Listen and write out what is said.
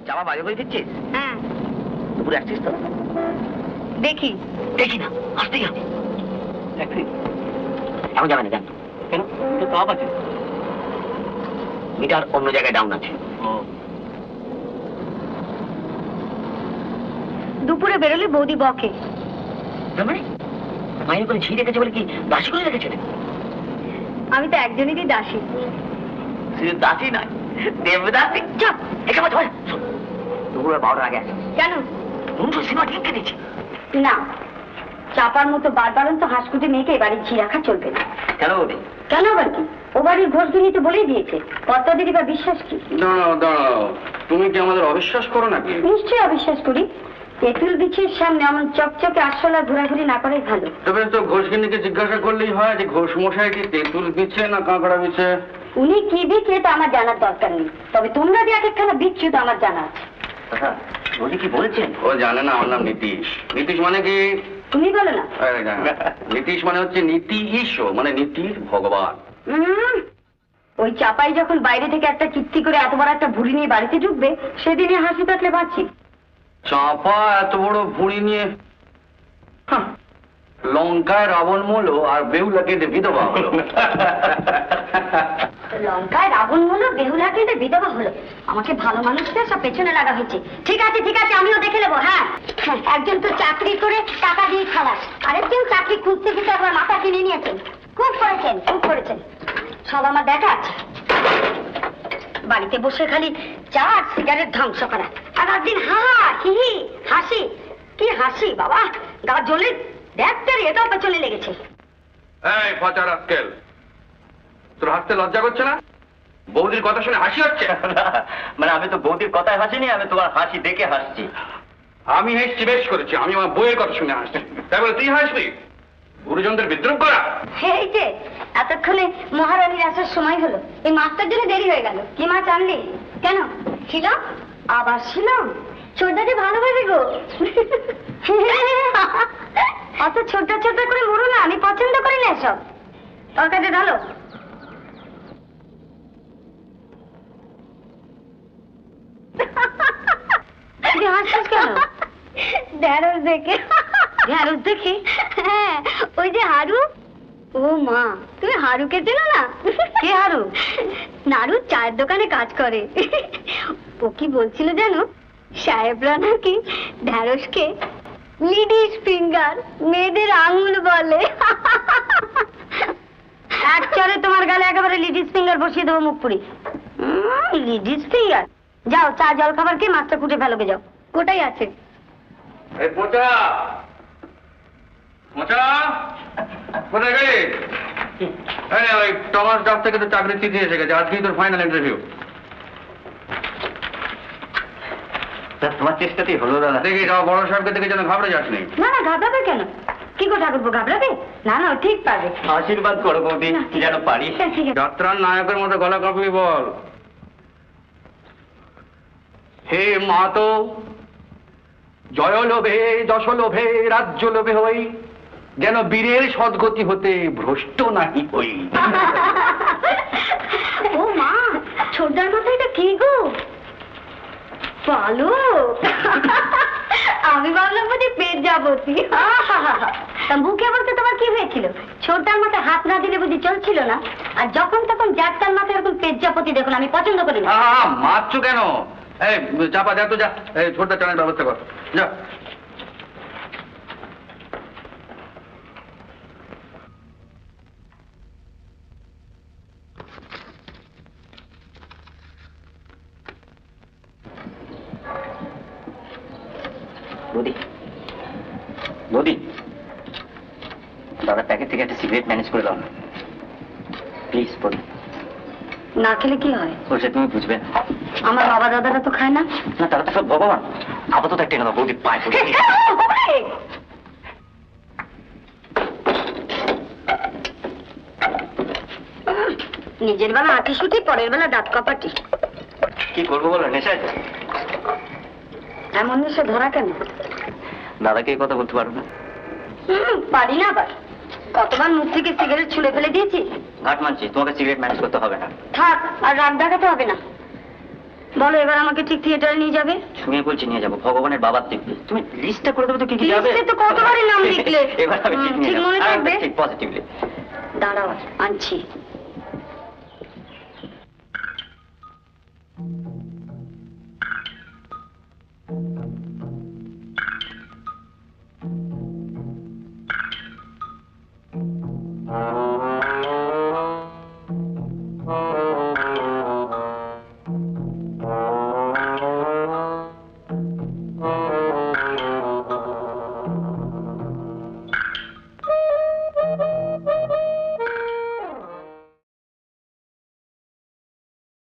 চাপা বাজে করে দিচ্ছিস? হ্যাঁ দুপুরে আসছিস তো? দেখি দেখি না, আসতেই হবে। এখন যাবে না, জান কেন? চাপ আছে, মিটার অন্য জায়গায় ডাউন আছে। দুপুরে বেরোলে বৌদি বকে। মানে মায়ের করে ঝি রেখেছে বলে কি দাসী করে রেখেছে? আমি তো একজনেরই দাসী। শুধু দাসী নয়, দেবদাসী। চাপ একেবারে ধরে দুপুরে 12টার আগে আসে। কেন? সিনেমা টিকে দিচ্ছি না, চাপার মতো বারবার তো হাঁসকুটি মেয়েকে এবারে ঝি রাখা চলবে না। কেন বৌদি? কেন আবার কি? ও বাড়ির ঘোষগিরিতে বলেই দিয়েছে, কর্তাদেরই বা বিশ্বাস কি? দাঁড়াও দাঁড়াও, তুমি কি আমাদের অবিশ্বাস করো নাকি? নিশ্চয়ই অবিশ্বাস করি। তেঁতুল বিছের সামনে এমন চকচকে আসলা ঘোরাঘুরি না করাই ভালো। তবে তো ঘোষগিনীকে জিজ্ঞাসা করলেই হয় যে ঘোষ মশাই কি তেঁতুল বিছে না কাঁকড়া বিছে? উনি কি বিছে তা আমার জানার দরকার নেই, তবে তোমরা যে এক একখানা বিচ্ছু তো আমার জানা আছে। বৌদি কি বলেছেন? ও জানে না, আমার নাম নীতিশ। নীতিশ মানে কি? তুমি বলো না। নীতিশ মানে হচ্ছে নীতি ঈশ্বর, মানে নীতির ভগবান। ওই চাপাই যখন বাইরে থেকে একটা কীর্তি করে এত বড় একটা ভুড়ি নিয়ে বাড়িতে ঢুকবে, সেদিনে হাসি থাকলে বাঁচি। চাপা এত বড় ভুঁড়ি নিয়ে লঙ্কায় রাবণ মলো আর বেহুলাকে বিধবা হলো। লঙ্কায় রাবণ হলো, বেহুলাকে বিধবা হলো। আমাকে ভালো মানুষটা সব পেছনে লাগা হয়েছে। ঠিক আছে ঠিক আছে, আমিও দেখে নেবো। হ্যাঁ, একজন তো চাকরি করে টাকা দিয়ে খালাস, আরেকজন চাকরি খুঁজতে খুঁজতে আবার মাথা কিনে নিয়েছেন। খুব করেছেন, খুব করেছেন, সব আমার দেখা আছে। বাড়িতে বসে খালি চা আর সিগারেট ধ্বংস করা, আর একদিন হা হি হি হাসি। কি হাসি বাবা, গা জ্বলে দেখতে এটাও পেছনে লেগেছে। এই পচা রাস্কেল, তোর হাসতে লজ্জা করছে না? বৌদির কথা শুনে হাসি হচ্ছে? মানে আমি তো বৌদির কথায় হাসিনি, আমি তোমার হাসি দেখে হাসছি। আমি হেসছি, বেশ করেছি। আমি আমার বইয়ের কথা শুনে হাসছি, তাই বলে তুই হাসবি? গুরুজনদের বিদ্রুপ করা। এই যে এতক্ষণে মহারানীর আসার সময় হলো, এই মাছটার জন্য দেরি হয়ে গেল। কি মাছ আনলি? কেন ছিল? আবার ছিল? ছোটটাকে ভালোবাসি গো। অত ছোট ছোট করে মরো না, আমি পছন্দ করি না এসব। তোর কাছে ঢালো। হাসছিস কেন? ঢ্যাঁড়স দেখে। ঢ্যাঁড়স দেখে? হ্যাঁ, ওই যে হারু। ও মা, তুমি হারুকে চেনো না? কে হারু? নাড়ু চায়ের দোকানে কাজ করে। ও কি বলছিল জানো, সাহেবরা নাকি ঢ্যাঁড়সকে লিডিস ফিঙ্গার, মেয়েদের আঙুল বলে। এক চরে তোমার গালে একেবারে লিডিস ফিঙ্গার বসিয়ে দেবো মুখ পুরি। Ladies finger? যাও চা জল খাবার খেয়ে মাছটা কুটে ফেলোকে যাও, কোটাই আছে। এই পচা পচা কোথায় গেলি? ওই টমাস ডাব থেকে তো চাকরি চিঠি এসে গেছে, আজকেই তোর ফাইনাল ইন্টারভিউ। তোমার চেষ্টাতেই হলো দাদা। দেখি সব বড় সাহেবকে দেখে যেন ঘাবড়ে যাসনি। না না, ঘাবড়াবে কেন? কি করে ঠাকুরপো ঘাবড়াবে? না না, ও ঠিক পারবে। আশীর্বাদ করো বৌদি, কি যেন পারি। ঠিক আছে। যাত্রার নায়কের মতো গলা কাঁপলি বল। হে মাতো, জয় লোভে যশ লোভে রাজ্য লোভে হই, যেন বীরের সদ্গতি হতে ভ্রষ্ট নাহি হই। ও মা, ছোটদার মাথায় এটা কি গো? পালো। আমি ভাবলাম বুঝি পেট যাবতি। তা মুখে বলতে তোমার কি হয়েছিল? ছোটদার মাথায় হাত না দিলে বুঝি চলছিল না? আর যখন তখন যাত্রার মাথায় এরকম পেট যাবতি দেখুন আমি পছন্দ করি না। মারছো কেন? এই চাপা যা তো, যা এই ছোটদা চানের ব্যবস্থা কর, যা। বৌদি, বৌদি, দাদার প্যাকেট থেকে একটা সিগারেট ম্যানেজ করে দাও না প্লিজ। বৌদি, না খেলে কি হয়? বলছে তুমি বুঝবে। আমার বাবা দাদারা তো খায় না। না তারা তো সব ভগবান। আপাতত একটা এনে দাও বৌদি, পায় পড়ে। নিজের বেলা আঁটি শুটি, পরের বেলা দাঁত কপাটি। কি করবো বলো, নেশায় এমন নেশা ধরা কেন? দাদাকে এই কথা বলতে পারো না? পারি না আবার। কতবার মুখ থেকে সিগারেট ছুঁড়ে ফেলে দিয়েছি। ঘাট মানছি, তোমাকে সিগারেট ম্যানেজ করতে হবে না। থাক, আর রাগ দেখাতে হবে না। বলো এবার আমাকে ঠিক থিয়েটারে নিয়ে যাবে? শুনে বলছি নিয়ে যাবো ভগবানের বাবার দেখবে। তুমি লিস্টটা করে দেবে তো কি কি যাবে। লিস্টে তো কতবারই নাম লিখলে। এবার আমি ঠিক নিয়ে ঠিক যাবো। মনে থাকবে? ঠিক পজিটিভলি। দাঁড়াও আনছি।